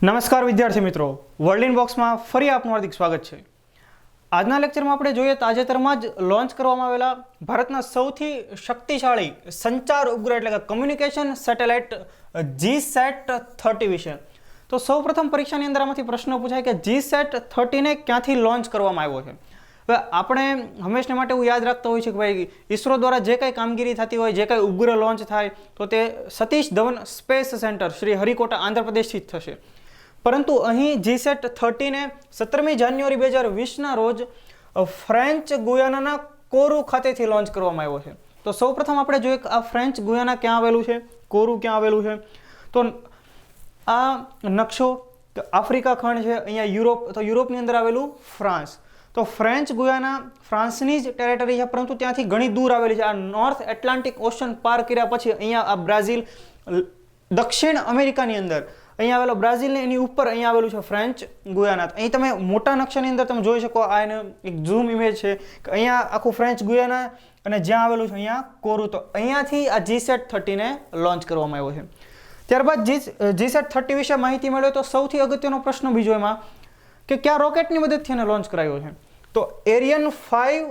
નમસ્કાર વિદ્યાર્થી મિત્રો, વર્લ્ડ ઇન બોક્સમાં ફરી આપનું હાર્દિક સ્વાગત છે। આજના લેક્ચરમાં આપણે જોઈએ તાજેતરમાં જ લોન્ચ કરવામાં આવેલા ભારતના સૌથી શક્તિશાળી સંચાર ઉપગ્રહ એટલે કે કમ્યુનિકેશન સેટેલાઇટ GSAT-30 વિશે। તો સૌપ્રથમ પરીક્ષાની અંદર આમાંથી પ્રશ્ન પૂછાય કે GSAT-30 ને ક્યાંથી લોન્ચ કરવામાં આવ્યો છે। હવે આપણે હંમેશા માટે એવું યાદ રાખતા હોઈએ છીએ કે ભાઈ ઇસરો દ્વારા જે કંઈ કામગીરી થતી હોય, જે કંઈ ઉપગ્રહ લોન્ચ થાય તો તે સતીશ ધવન સ્પેસ સેન્ટર શ્રી હરિકોટા આંધ્રપ્રદેશથી જ થશે। પરંતુ અહીં GSAT-30 ને 17મી જાન્યુઆરી 2020ના રોજ ફ્રેન્ચ ગુયાનાના કોરુ ખાતેથી લોન્ચ કરવામાં આવ્યો છે। તો સૌપ્રથમ આપણે જોઈએ કે આ ફ્રેન્ચ ગુયાના ક્યાં આવેલું છે, કોરુ ક્યાં આવેલું છે। તો આ નકશો આફ્રિકા ખંડ છે, અહીંયા યુરોપ, તો યુરોપની અંદર આવેલું ફ્રાન્સ। તો ફ્રેન્ચ ગુયાના ફ્રાન્સની જ ટેરેટરી છે, પરંતુ ત્યાંથી ઘણી દૂર આવેલી છે। આ નોર્થ એટલાન્ટિક ઓશન પાર કર્યા પછી અહીંયા આ બ્રાઝિલ, દક્ષિણ અમેરિકાની અંદર અહીંયા આવેલો બ્રાઝિલ ને એની ઉપર અહીંયા આવેલું છે ફ્રેન્ચ ગુયાના। અહીં તમે મોટા નકશાની અંદર તમે જોઈ શકો, આ એનો એક ઝૂમ ઇમેજ છે કે અહીંયા આખું ફ્રેન્ચ ગુયાના અને જ્યાં આવેલું છે અહીંયા કોરુ। તો અહીંયાથી આ GSAT-30 ને લોન્ચ કરવામાં આવ્યો છે। ત્યારબાદ GSAT-30 વિશે માહિતી મેળવે તો સૌથી અગત્યનો પ્રશ્ન બીજો એમાં કે કયા રોકેટની મદદથી એને લોન્ચ કરાયો છે। તો એરિયન 5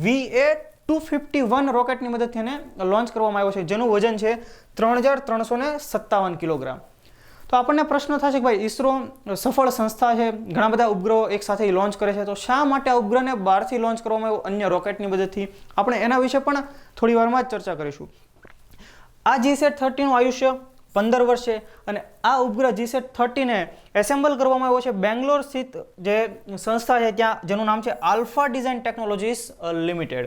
VA-251 રોકેટની મદદથી એને લોન્ચ કરવામાં આવ્યો છે, જેનું વજન છે 3357 કિલોગ્રામ। તો આપણને પ્રશ્ન થશે કે ભાઈ ઇસરો સફળ સંસ્થા છે, ઘણા બધા ઉપગ્રહો એક સાથે લોન્ચ કરે છે, તો શા માટે આ ઉપગ્રહને બહારથી લોન્ચ કરવામાં આવ્યો અન્ય રોકેટની મદદથી? આપણે એના વિશે પણ થોડી વારમાં જ ચર્ચા કરીશું। આ GSAT-30 નું આયુષ્ય 15 વર્ષ છે અને આ ઉપગ્રહ GSAT-30 ને એસેમ્બલ કરવામાં આવ્યો છે બેંગ્લોર સ્થિત જે સંસ્થા છે ત્યાં, જેનું નામ છે આલ્ફા ડિઝાઇન ટેકનોલોજીસ લિમિટેડ।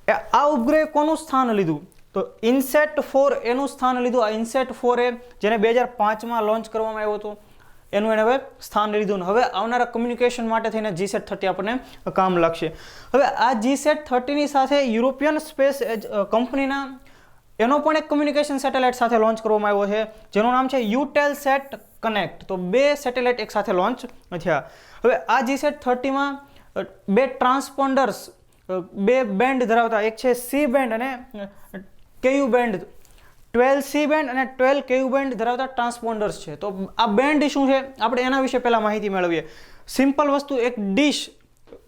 આ ઉપગ્રહે કોનું સ્થાન લીધું? તો INSAT-4 એનું સ્થાન લીધું। આ INSAT-4 જેને 2005માં લોન્ચ કરવામાં આવ્યો હતો એનું એને હવે સ્થાન લીધું। હવે આવનારા કમ્યુનિકેશન માટે થઈને GSAT-30 આપણને કામ લાગશે। હવે આ GSAT-30 ની સાથે યુરોપિયન સ્પેસ કંપનીના એનો પણ એક કમ્યુનિકેશન સેટેલાઇટ સાથે લોન્ચ કરવામાં આવ્યો છે, જેનું નામ છે Eutelsat Connect। તો બે સેટેલાઇટ એક સાથે લોન્ચ થયા। હવે આ GSAT-30માં બે ટ્રાન્સપોન્ડર્સ, બે બેન્ડ ધરાવતા, એક છે C બેન્ડ અને KU બેન્ડ, 12 C બેન્ડ અને 12 KU બેન્ડ ધરાવતા ટ્રાન્સપોન્ડર્સ છે। તો આ બેન્ડ શું છે આપણે એના વિશે પહેલા માહિતી મેળવીએ। સિમ્પલ વસ્તુ, એક ડિશ,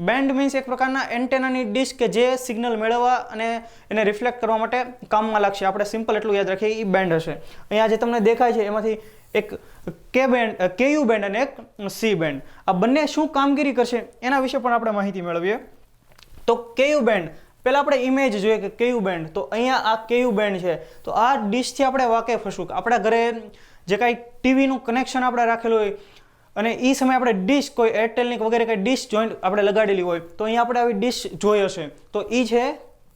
બેન્ડ મીન્સ એક પ્રકારના એન્ટેનાની ડિશ કે જે સિગ્નલ મેળવવા અને એને રિફ્લેક્ટ કરવા માટે કામમાં લાગશે। આપણે સિમ્પલ એટલું યાદ રાખીએ, એ બેન્ડ હશે। અહીંયા જે તમને દેખાય છે એમાંથી એક KU બેન્ડ અને એક C બેન્ડ, આ બંને શું કામગીરી કરશે એના વિશે પણ આપણે માહિતી મેળવીએ। તો KU બેન્ડ, પહેલા આપણે ઇમેજ જોઈએ કે KU બેન્ડ, તો અહીંયા આ KU બેન્ડ છે। તો આ ડિશથી આપણે વાકેફ હશું કે આપણા ઘરે જે કાંઈ ટીવીનું કનેક્શન આપણે રાખેલું હોય અને એ સમયે આપણે ડિશ, કોઈ એરટેલની વગેરે કંઈ ડિશ જોઈન્ટ આપણે લગાડેલી હોય તો અહીંયા આપણે આવી ડિશ જોઈ હશે, તો એ છે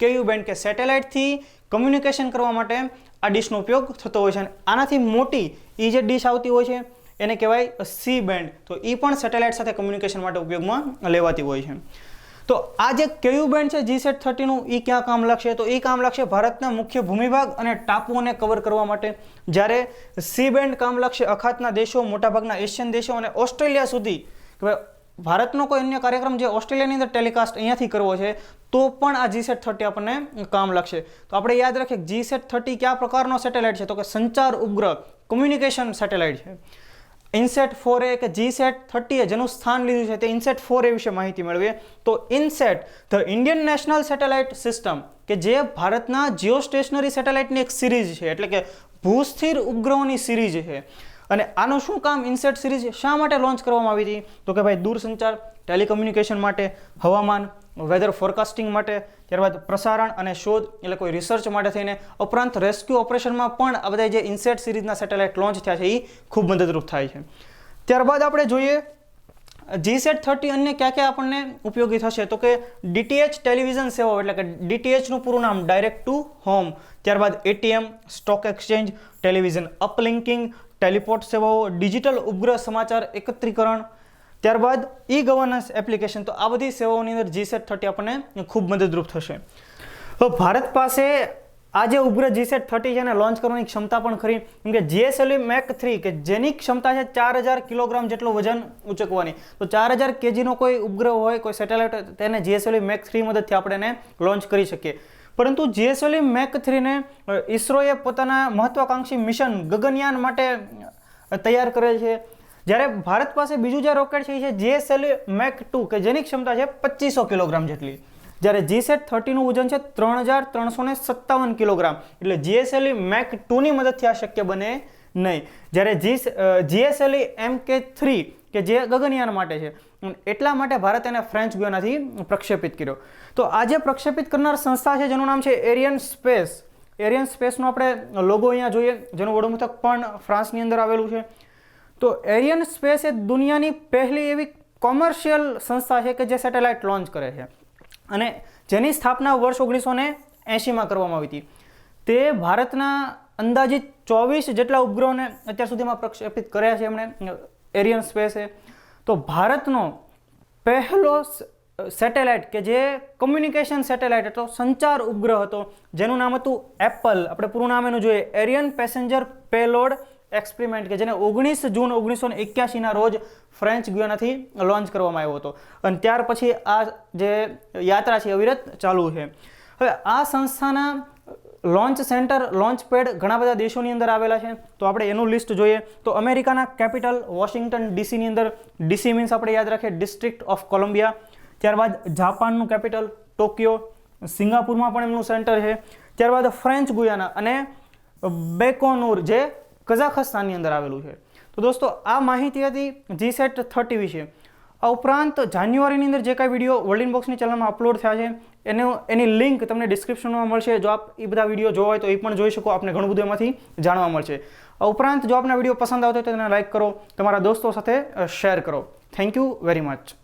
KU બેન્ડ કે સેટેલાઇટથી કમ્યુનિકેશન કરવા માટે આ ડિશનો ઉપયોગ થતો હોય છે। અને આનાથી મોટી એ જે ડિશ આવતી હોય છે એને કહેવાય C બેન્ડ। તો એ પણ સેટેલાઇટ સાથે કમ્યુનિકેશન માટે ઉપયોગમાં લેવાતી હોય છે। તો આ જે KU બેન્ડ છે GSAT-30 નું, એ ક્યાં કામ લાગશે? તો એ કામ લાગશે ભારતના મુખ્ય ભૂમિભાગ અને ટાપુઓને કવર કરવા માટે, જ્યારે C બેન્ડ કામ લાગશે અખાતના દેશો, મોટાભાગના એશિયન દેશો અને ઓસ્ટ્રેલિયા સુધી। કે ભાઈ ભારતનો કોઈ અન્ય કાર્યક્રમ જે ઓસ્ટ્રેલિયાની અંદર ટેલિકાસ્ટ અહીંયાથી કરવો છે તો પણ આ GSAT-30 આપણને કામ લાગશે। તો આપણે યાદ રાખીએ GSAT-30 કયા પ્રકારનો સેટેલાઇટ છે? તો કે સંચાર ઉપગ્રહ, કમ્યુનિકેશન સેટેલાઇટ છે। INSAT-4 કે GSAT-30 જેનું સ્થાન લીધું છે તે INSAT-4 વિશે માહિતી મેળવીએ। તો INSAT the Indian national satellite system, કે જે ભારતના જીઓ સ્ટેશનરી સેટેલાઇટની એક સિરીઝ છે, એટલે કે ભૂસ્થિર ઉપગ્રહોની સિરીઝ છે। અને આનું શું કામ? INSAT સિરીઝ શા માટે લોન્ચ કરવામાં આવી હતી? તો કે ભાઈ દૂરસંચાર, ટેલિકમ્યુનિકેશન માટે, હવામાન, વેધર ફોરકાસ્ટિંગ માટે, ત્યારબાદ પ્રસારણ અને શોધ એટલે કોઈ રિસર્ચ માટે થઈને, ઉપરાંત રેસ્ક્યુ ઓપરેશનમાં પણ આ બધા જે INSAT સિરીઝના સેટેલાઇટ લોન્ચ થયા છે એ ખૂબ મદદરૂપ થાય છે। ત્યારબાદ આપણે જોઈએ GSAT-30 અન્ય ક્યાં ક્યાં આપણને ઉપયોગી થશે? તો કે DTH ટેલિવિઝન સેવાઓ, એટલે કે DTH નું પૂરું નામ ડાયરેક્ટ ટુ હોમ, ત્યારબાદ ATM, stock exchange, television અપલિંકિંગ, teleport સેવાઓ, ડિજિટલ ઉપગ્રહ સમાચાર એકત્રીકરણ, ત્યારબાદ ગવર્નન્સ એપ્લિકેશન। તો આ બધી સેવાઓની અંદર GSAT-30 આપણને ખૂબ મદદરૂપ થશે। તો ભારત પાસે આ જે ઉપગ્રહ GSAT-30 છે એને લોન્ચ કરવાની ક્ષમતા પણ ખરી, કેમ કે GSLV Mach-3 કે જેની ક્ષમતા છે 4000 કિલોગ્રામ જેટલું વજન ઉચકવાની। તો 4000 kgનો કોઈ ઉપગ્રહ હોય, કોઈ સેટેલાઇટ, તેને GSLV Mach-3 મદદથી આપણે એને લોન્ચ કરી શકીએ। પરંતુ GSLV Mach-3 ને ઇસરોએ પોતાના મહત્વાકાંક્ષી મિશન ગગનયાન માટે તૈયાર કરેલ છે. જ્યારે ભારત પાસે બીજું જે રોકેટ છે એ છે GSLV Mach 2 કે જેની ક્ષમતા છે 2500 કિલોગ્રામ જેટલી. જ્યારે GSAT-30નું વજન છે 3357 કિલોગ્રામ. એટલે GSLV Mach 2ની મદદથી આ શક્ય બને નહીં. જ્યારે GSLV Mk3 કે જે ગગનયાન માટે છે, એટલા માટે ભારત એને ફ્રેન્ચ ગુયાનાથી પ્રક્ષેપિત કર્યો. તો આ જે પ્રક્ષેપિત કરનાર સંસ્થા છે જેનું નામ છે એરિયન સ્પેસ. એરિયન સ્પેસનો આપણે લોગો અહીંયા જોઈએ, જેનું વડુમથક પણ ફ્રાન્સની અંદર આવેલું છે. તો એરિયન સ્પેસ એ દુનિયાની પહેલી એવી કોમર્શિયલ સંસ્થા છે કે જે સેટેલાઇટ લોન્ચ કરે છે અને જેની સ્થાપના વર્ષ 1980માં કરવામાં આવી હતી. તે ભારતના અંદાજિત 24 જેટલા ઉપગ્રહોને અત્યાર સુધીમાં પ્રક્ષેપિત કર્યા છે એમણે, એરિયન સ્પેસે. તો ભારતનો પહેલો સેટેલાઇટ કે જે કમ્યુનિકેશન સેટેલાઇટ હતો, સંચાર ઉપગ્રહ હતો, જેનું નામ હતું એપલ. આપણે પૂરું નામ એનું જોઈએ, એરિયન પેસેન્જર પેલોડ એક્સપેરિમેન્ટ, કે જેને 19 જૂન 1981ના રોજ ફ્રેન્ચ ગુયાનાથી લોન્ચ કરવામાં આવ્યો હતો. અને ત્યાર પછી આ જે યાત્રા છે અવિરત ચાલુ છે. હવે આ સંસ્થાના લોન્ચ સેન્ટર, લોન્ચ પેડ ઘણા બધા દેશોની અંદર આવેલા છે. તો આપણે એનું લિસ્ટ જોઈએ તો અમેરિકાના કેપિટલ વોશિંગ્ટન ડીસીની અંદર, ડીસી મીન્સ આપણે યાદ રાખીએ ડિસ્ટ્રિક્ટ ઓફ કોલંબિયા. ત્યારબાદ જાપાનનું કેપિટલ ટોક્યો, સિંગાપુરમાં પણ એમનું સેન્ટર છે. ત્યારબાદ ફ્રેન્ચ ગુયાના અને બેકોનુર જે કઝાખસ્તાનની અંદર આવેલું છે. તો દોસ્તો આ માહિતી હતી GSAT-30 વિશે. આ ઉપરાંત જાન્યુઆરીની અંદર જે કાંઈ વિડીયો વર્લ્ડ ઇનબોક્સની ચેનલમાં અપલોડ થયા છે એની લિંક તમને ડિસ્ક્રિપ્શનમાં મળશે. જો આપ એ બધા વિડીયો જોવા હોય તો એ પણ જોઈ શકો, આપને ઘણું બધું એમાંથી જાણવા મળશે. આ ઉપરાંત જો આપને વિડીયો પસંદ આવતો હોય તો તેને લાઇક કરો, તમારા દોસ્તો સાથે શેર કરો. Thank you very much.